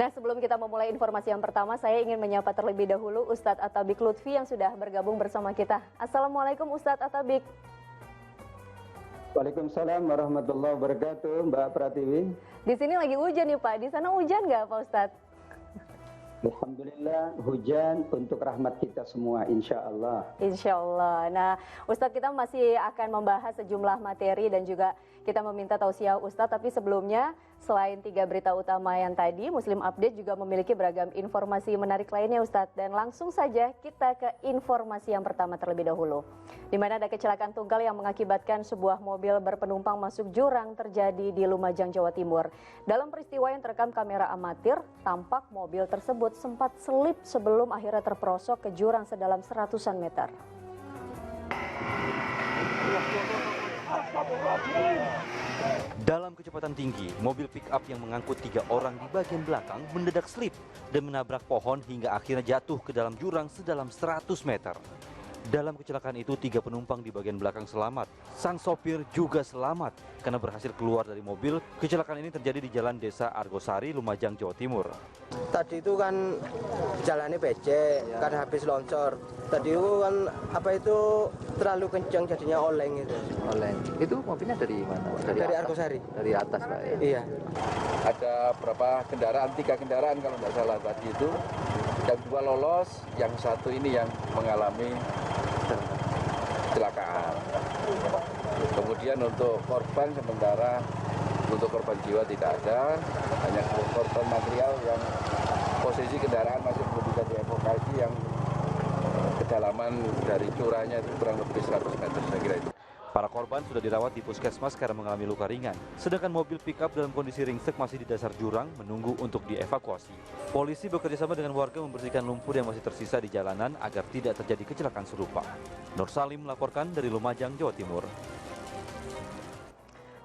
Nah, sebelum kita memulai informasi yang pertama, saya ingin menyapa terlebih dahulu Ustadz Atabik Lutfi yang sudah bergabung bersama kita. Assalamualaikum Ustadz Atabik. Waalaikumsalam warahmatullahi wabarakatuh, Mbak Pratiwi. Di sini lagi hujan nih Pak, di sana hujan nggak Pak Ustadz? Alhamdulillah hujan untuk rahmat kita semua, insya Allah. Insya Allah. Nah, Ustadz, kita masih akan membahas sejumlah materi dan juga kita meminta tausiah Ustadz. Tapi sebelumnya, selain 3 berita utama yang tadi, Muslim Update juga memiliki beragam informasi menarik lainnya Ustadz. Dan langsung saja kita ke informasi yang pertama terlebih dahulu. Di mana ada kecelakaan tunggal yang mengakibatkan sebuah mobil berpenumpang masuk jurang terjadi di Lumajang, Jawa Timur. Dalam peristiwa yang terekam kamera amatir, tampak mobil tersebut sempat selip sebelum akhirnya terperosok ke jurang sedalam 100-an meter. Dalam kecepatan tinggi, mobil pick-up yang mengangkut 3 orang di bagian belakang mendadak slip dan menabrak pohon hingga akhirnya jatuh ke dalam jurang sedalam 100 meter. Dalam kecelakaan itu 3 penumpang di bagian belakang selamat. Sang sopir juga selamat karena berhasil keluar dari mobil. Kecelakaan ini terjadi di Jalan Desa Argosari, Lumajang, Jawa Timur. Tadi itu kan jalannya becek, kan habis longsor. Tadi itu kan terlalu kencang jadinya oleng itu. Oleng. Itu mobilnya dari mana? Dari Argosari. Dari atas Pak ya? Iya. Ada berapa kendaraan, 3 kendaraan kalau tidak salah tadi itu. Yang 2 lolos, yang 1 ini yang mengalami kecelakaan. Kemudian untuk korban sementara untuk korban jiwa tidak ada, hanya korban material yang posisi kendaraan masih belum bisa dievakuasi, yang kedalaman dari curahnya itu kurang lebih 100 meter, saya kira itu. Para korban sudah dirawat di puskesmas karena mengalami luka ringan. Sedangkan mobil pick-up dalam kondisi ringsek masih di dasar jurang menunggu untuk dievakuasi. Polisi bekerjasama dengan warga membersihkan lumpur yang masih tersisa di jalanan agar tidak terjadi kecelakaan serupa. Nur Salim melaporkan dari Lumajang, Jawa Timur.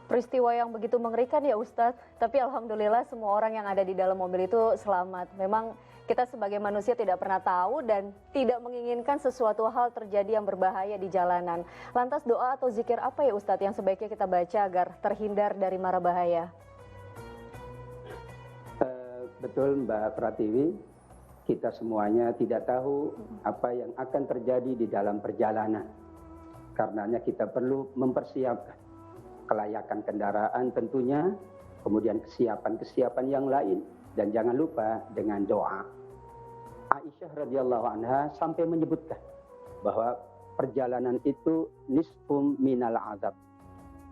Peristiwa yang begitu mengerikan ya Ustadz, tapi alhamdulillah semua orang yang ada di dalam mobil itu selamat. Memang kita sebagai manusia tidak pernah tahu dan tidak menginginkan sesuatu hal terjadi yang berbahaya di jalanan. Lantas doa atau zikir apa ya Ustadz yang sebaiknya kita baca agar terhindar dari mara bahaya? Betul Mbak Pratiwi, kita semuanya tidak tahu apa yang akan terjadi di dalam perjalanan. Karenanya kita perlu mempersiapkan kelayakan kendaraan tentunya, kemudian kesiapan-kesiapan yang lain. Dan jangan lupa dengan doa. Aisyah radhiyallahu anha sampai menyebutkan bahwa perjalanan itu nisfum minal azab.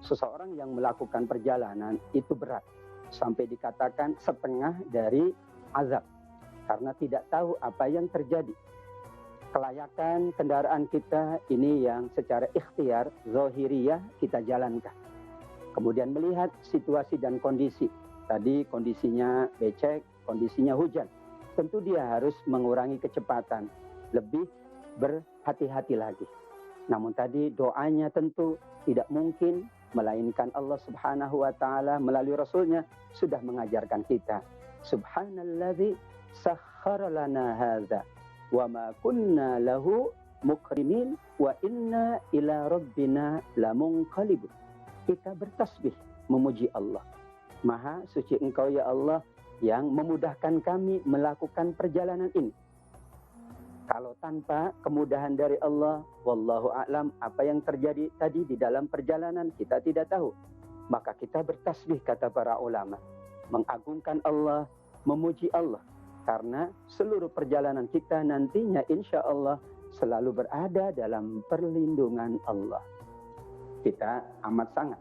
Seseorang yang melakukan perjalanan itu berat. Sampai dikatakan setengah dari azab. Karena tidak tahu apa yang terjadi. Kelayakan kendaraan kita ini yang secara ikhtiar, zahiriyah kita jalankan. Kemudian melihat situasi dan kondisi. Tadi kondisinya becek, kondisinya hujan. Tentu dia harus mengurangi kecepatan, lebih berhati-hati lagi. Namun tadi doanya tentu tidak mungkin, melainkan Allah Subhanahu wa Ta'ala melalui Rasulnya sudah mengajarkan kita. Subhanalladzi sakhkhara lana hadza wa ma kunna lahu muqrinin wa inna ila rabbina lamunqalibun. Kita bertasbih memuji Allah. Maha suci Engkau ya Allah yang memudahkan kami melakukan perjalanan ini. Kalau tanpa kemudahan dari Allah, wallahu a'lam, apa yang terjadi tadi di dalam perjalanan kita tidak tahu. Maka kita bertasbih kata para ulama, mengagungkan Allah, memuji Allah. Karena seluruh perjalanan kita nantinya insya Allah selalu berada dalam perlindungan Allah. Kita amat sangat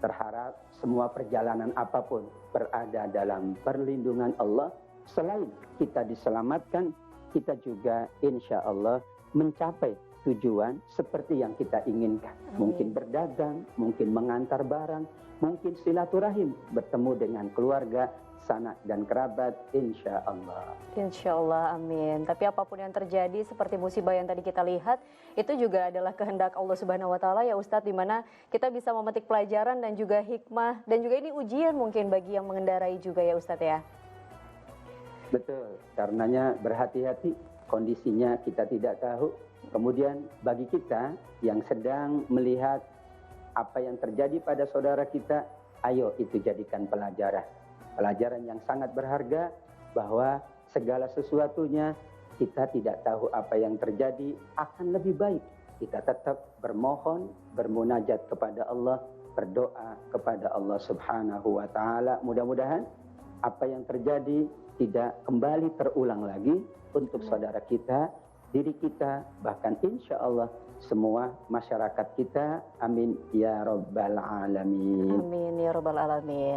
terharap semua perjalanan apapun berada dalam perlindungan Allah. Selain kita diselamatkan, kita juga insya Allah mencapai tujuan seperti yang kita inginkan. Mungkin berdagang, mungkin mengantar barang, mungkin silaturahim, bertemu dengan keluarga, sanak dan kerabat, insya Allah. Insya Allah, amin. Tapi apapun yang terjadi seperti musibah yang tadi kita lihat, itu juga adalah kehendak Allah Subhanahu wa Ta'ala ya Ustadz, di mana kita bisa memetik pelajaran dan juga hikmah, dan juga ini ujian mungkin bagi yang mengendarai juga ya Ustadz ya. Betul, karenanya berhati-hati, kondisinya kita tidak tahu. Kemudian bagi kita yang sedang melihat apa yang terjadi pada saudara kita, ayo itu jadikan pelajaran. pelajaran yang sangat berharga bahwa segala sesuatunya kita tidak tahu apa yang terjadi, akan lebih baik kita tetap bermohon, bermunajat kepada Allah, berdoa kepada Allah Subhanahu wa taala. Mudah-mudahan apa yang terjadi tidak kembali terulang lagi untuk saudara kita, diri kita, bahkan insya Allah semua masyarakat kita. Amin ya rabbal alamin. Amin ya rabbal alamin.